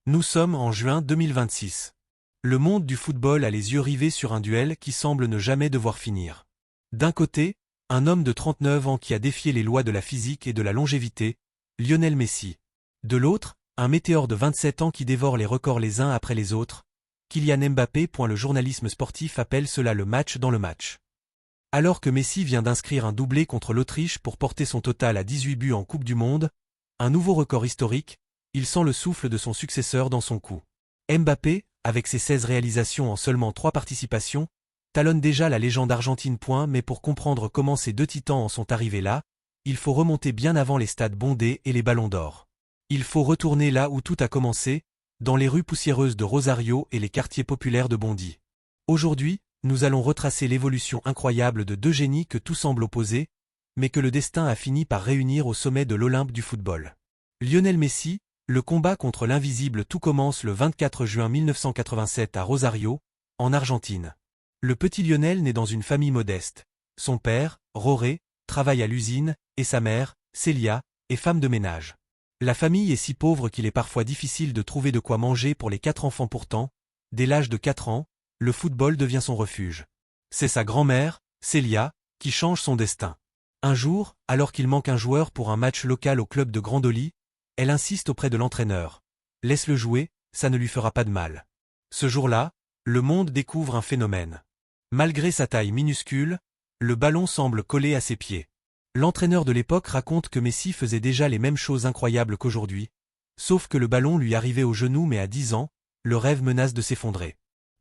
Nous sommes en juin 2026. Le monde du football a les yeux rivés sur un duel qui semble ne jamais devoir finir. D'un côté, un homme de 39 ans qui a défié les lois de la physique et de la longévité, Lionel Messi. De l'autre, un météore de 27 ans qui dévore les records les uns après les autres, Kylian Mbappé. Le journalisme sportif appelle cela le match dans le match. Alors que Messi vient d'inscrire un doublé contre l'Autriche pour porter son total à 18 buts en Coupe du Monde, un nouveau record historique, il sent le souffle de son successeur dans son cou. Mbappé, avec ses 16 réalisations en seulement 3 participations, talonne déjà la légende argentine. Mais pour comprendre comment ces deux titans en sont arrivés là, il faut remonter bien avant les stades bondés et les ballons d'or. Il faut retourner là où tout a commencé, dans les rues poussiéreuses de Rosario et les quartiers populaires de Bondy. Aujourd'hui, nous allons retracer l'évolution incroyable de deux génies que tout semble opposer, mais que le destin a fini par réunir au sommet de l'Olympe du football. Lionel Messi, le combat contre l'invisible. Tout commence le 24 juin 1987 à Rosario, en Argentine. Le petit Lionel naît dans une famille modeste. Son père, Roré, travaille à l'usine, et sa mère, Célia, est femme de ménage. La famille est si pauvre qu'il est parfois difficile de trouver de quoi manger pour les 4 enfants. Pourtant, dès l'âge de 4 ans, le football devient son refuge. C'est sa grand-mère, Célia, qui change son destin. Un jour, alors qu'il manque un joueur pour un match local au club de Grandoli, elle insiste auprès de l'entraîneur. Laisse-le jouer, ça ne lui fera pas de mal. Ce jour-là, le monde découvre un phénomène. Malgré sa taille minuscule, le ballon semble coller à ses pieds. L'entraîneur de l'époque raconte que Messi faisait déjà les mêmes choses incroyables qu'aujourd'hui, sauf que le ballon lui arrivait au genou. Mais à 10 ans, le rêve menace de s'effondrer.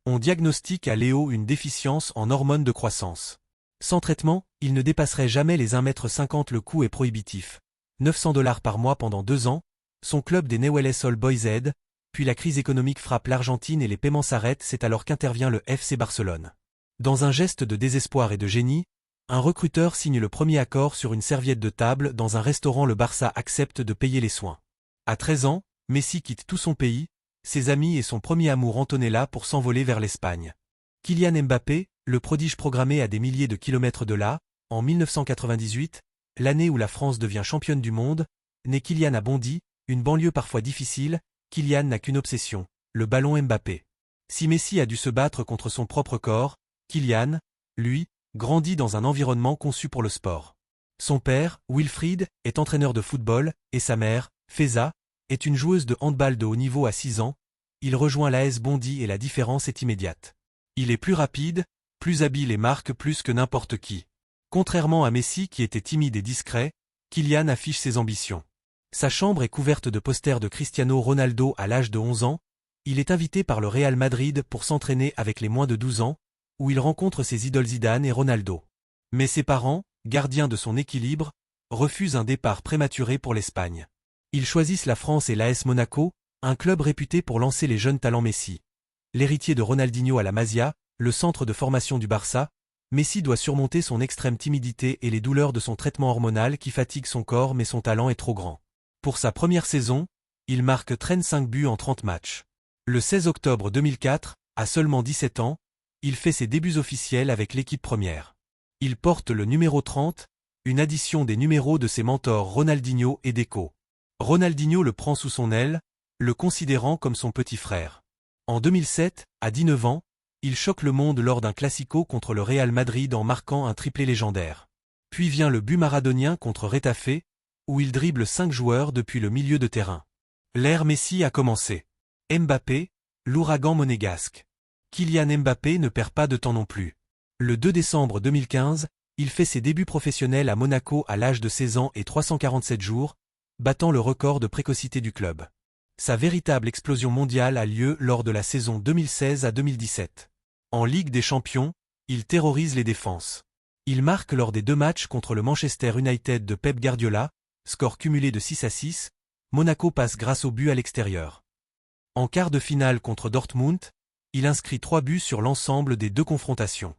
On diagnostique à Léo une déficience en hormones de croissance. Sans traitement, il ne dépasserait jamais les 1,50 m. Le coût est prohibitif. $900 par mois pendant 2 ans, son club des Newell's Old Boys aide, puis la crise économique frappe l'Argentine et les paiements s'arrêtent. C'est alors qu'intervient le FC Barcelone. Dans un geste de désespoir et de génie, un recruteur signe le premier accord sur une serviette de table dans un restaurant. Le Barça accepte de payer les soins. À 13 ans, Messi quitte tout son pays, ses amis et son premier amour Antonella pour s'envoler vers l'Espagne. Kylian Mbappé, le prodige programmé à des milliers de kilomètres de là, en 1998, l'année où la France devient championne du monde, naît Kylian à Bondy, une banlieue parfois difficile. Kylian n'a qu'une obsession, le ballon Mbappé. Si Messi a dû se battre contre son propre corps, Kylian, lui, grandit dans un environnement conçu pour le sport. Son père, Wilfried, est entraîneur de football, et sa mère, Feza, est une joueuse de handball de haut niveau. À 6 ans, il rejoint l'AS Bondy et la différence est immédiate. Il est plus rapide, plus habile et marque plus que n'importe qui. Contrairement à Messi qui était timide et discret, Kylian affiche ses ambitions. Sa chambre est couverte de posters de Cristiano Ronaldo. À l'âge de 11 ans, il est invité par le Real Madrid pour s'entraîner avec les moins de 12 ans, où il rencontre ses idoles Zidane et Ronaldo. Mais ses parents, gardiens de son équilibre, refusent un départ prématuré pour l'Espagne. Ils choisissent la France et l'AS Monaco, un club réputé pour lancer les jeunes talents. Messi. L'héritier de Ronaldinho à la Masia, le centre de formation du Barça, Messi doit surmonter son extrême timidité et les douleurs de son traitement hormonal qui fatigue son corps. Mais son talent est trop grand. Pour sa première saison, il marque 35 buts en 30 matchs. Le 16 octobre 2004, à seulement 17 ans, il fait ses débuts officiels avec l'équipe première. Il porte le numéro 30, une addition des numéros de ses mentors Ronaldinho et Deco. Ronaldinho le prend sous son aile, le considérant comme son petit frère. En 2007, à 19 ans, il choque le monde lors d'un classico contre le Real Madrid en marquant un triplé légendaire. Puis vient le but maradonien contre Retafe, où il dribble 5 joueurs depuis le milieu de terrain. L'ère Messi a commencé. Mbappé, l'ouragan monégasque. Kylian Mbappé ne perd pas de temps non plus. Le 2 décembre 2015, il fait ses débuts professionnels à Monaco à l'âge de 16 ans et 347 jours, battant le record de précocité du club. Sa véritable explosion mondiale a lieu lors de la saison 2016 à 2017. En Ligue des Champions, il terrorise les défenses. Il marque lors des 2 matchs contre le Manchester United de Pep Guardiola, score cumulé de 6-6, Monaco passe grâce au but à l'extérieur. En quart de finale contre Dortmund, il inscrit 3 buts sur l'ensemble des 2 confrontations.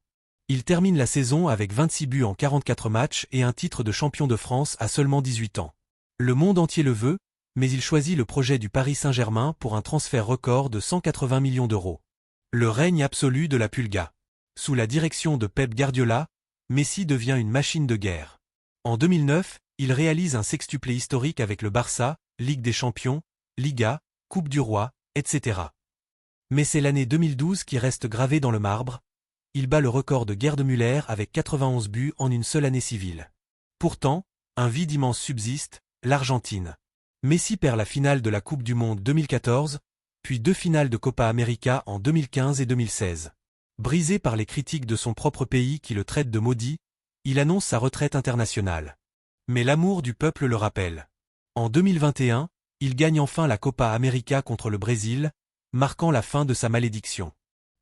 Il termine la saison avec 26 buts en 44 matchs et un titre de champion de France à seulement 18 ans. Le monde entier le veut, mais il choisit le projet du Paris Saint-Germain pour un transfert record de 180 millions d'euros. Le règne absolu de la Pulga. Sous la direction de Pep Guardiola, Messi devient une machine de guerre. En 2009, il réalise un sextuplé historique avec le Barça, Ligue des Champions, Liga, Coupe du Roi, etc. Mais c'est l'année 2012 qui reste gravée dans le marbre. Il bat le record de Gerd Müller avec 91 buts en une seule année civile. Pourtant, un vide immense subsiste, l'Argentine. Messi perd la finale de la Coupe du Monde 2014, puis 2 finales de Copa América en 2015 et 2016. Brisé par les critiques de son propre pays qui le traite de maudit, il annonce sa retraite internationale. Mais l'amour du peuple le rappelle. En 2021, il gagne enfin la Copa América contre le Brésil, marquant la fin de sa malédiction.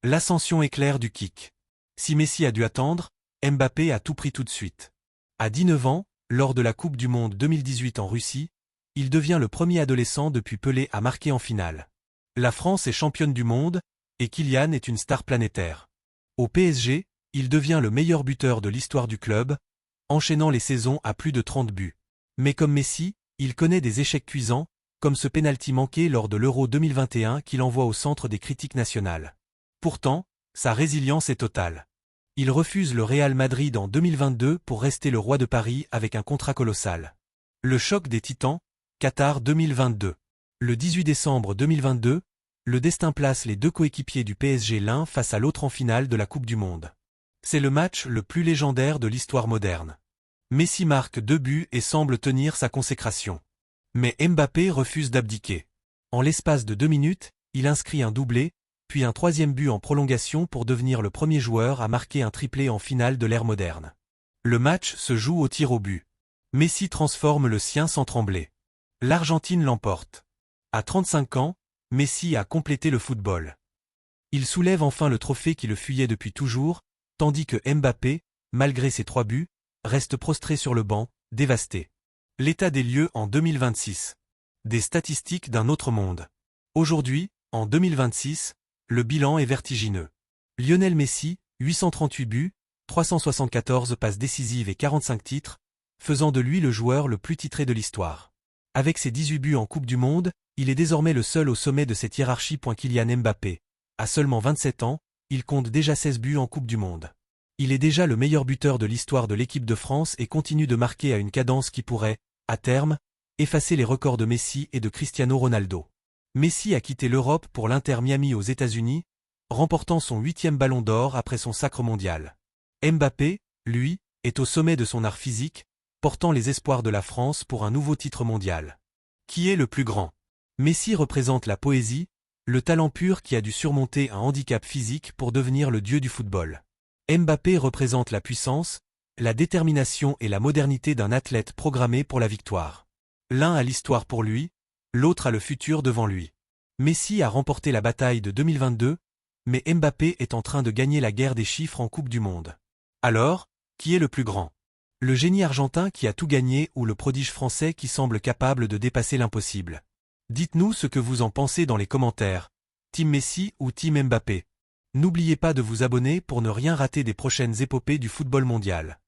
L'ascension éclair du kick. Si Messi a dû attendre, Mbappé a tout pris tout de suite. À 19 ans, lors de la Coupe du Monde 2018 en Russie, il devient le premier adolescent depuis Pelé à marquer en finale. La France est championne du monde, et Kylian est une star planétaire. Au PSG, il devient le meilleur buteur de l'histoire du club, enchaînant les saisons à plus de 30 buts. Mais comme Messi, il connaît des échecs cuisants, comme ce pénalty manqué lors de l'Euro 2021 qu'il envoie au centre des critiques nationales. Pourtant, sa résilience est totale. Il refuse le Real Madrid en 2022 pour rester le roi de Paris avec un contrat colossal. Le choc des titans, Qatar 2022. Le 18 décembre 2022, le destin place les deux coéquipiers du PSG l'un face à l'autre en finale de la Coupe du Monde. C'est le match le plus légendaire de l'histoire moderne. Messi marque 2 buts et semble tenir sa consécration. Mais Mbappé refuse d'abdiquer. En l'espace de 2 minutes, il inscrit un doublé, puis un 3e but en prolongation pour devenir le premier joueur à marquer un triplé en finale de l'ère moderne. Le match se joue au tir au but. Messi transforme le sien sans trembler. L'Argentine l'emporte. À 35 ans, Messi a complété le football. Il soulève enfin le trophée qui le fuyait depuis toujours, tandis que Mbappé, malgré ses 3 buts, reste prostré sur le banc, dévasté. L'état des lieux en 2026. Des statistiques d'un autre monde. Aujourd'hui, en 2026, le bilan est vertigineux. Lionel Messi, 838 buts, 374 passes décisives et 45 titres, faisant de lui le joueur le plus titré de l'histoire. Avec ses 18 buts en Coupe du Monde, il est désormais le seul au sommet de cette hiérarchie. Kylian Mbappé. À seulement 27 ans, il compte déjà 16 buts en Coupe du Monde. Il est déjà le meilleur buteur de l'histoire de l'équipe de France et continue de marquer à une cadence qui pourrait, à terme, effacer les records de Messi et de Cristiano Ronaldo. Messi a quitté l'Europe pour l'Inter Miami aux États-Unis, remportant son 8e ballon d'or après son sacre mondial. Mbappé, lui, est au sommet de son art physique, portant les espoirs de la France pour un nouveau titre mondial. Qui est le plus grand? Messi représente la poésie, le talent pur qui a dû surmonter un handicap physique pour devenir le dieu du football. Mbappé représente la puissance, la détermination et la modernité d'un athlète programmé pour la victoire. L'un a l'histoire pour lui, l'autre a le futur devant lui. Messi a remporté la bataille de 2022, mais Mbappé est en train de gagner la guerre des chiffres en Coupe du Monde. Alors, qui est le plus grand? Le génie argentin qui a tout gagné ou le prodige français qui semble capable de dépasser l'impossible? Dites-nous ce que vous en pensez dans les commentaires. Team Messi ou Team Mbappé? N'oubliez pas de vous abonner pour ne rien rater des prochaines épopées du football mondial.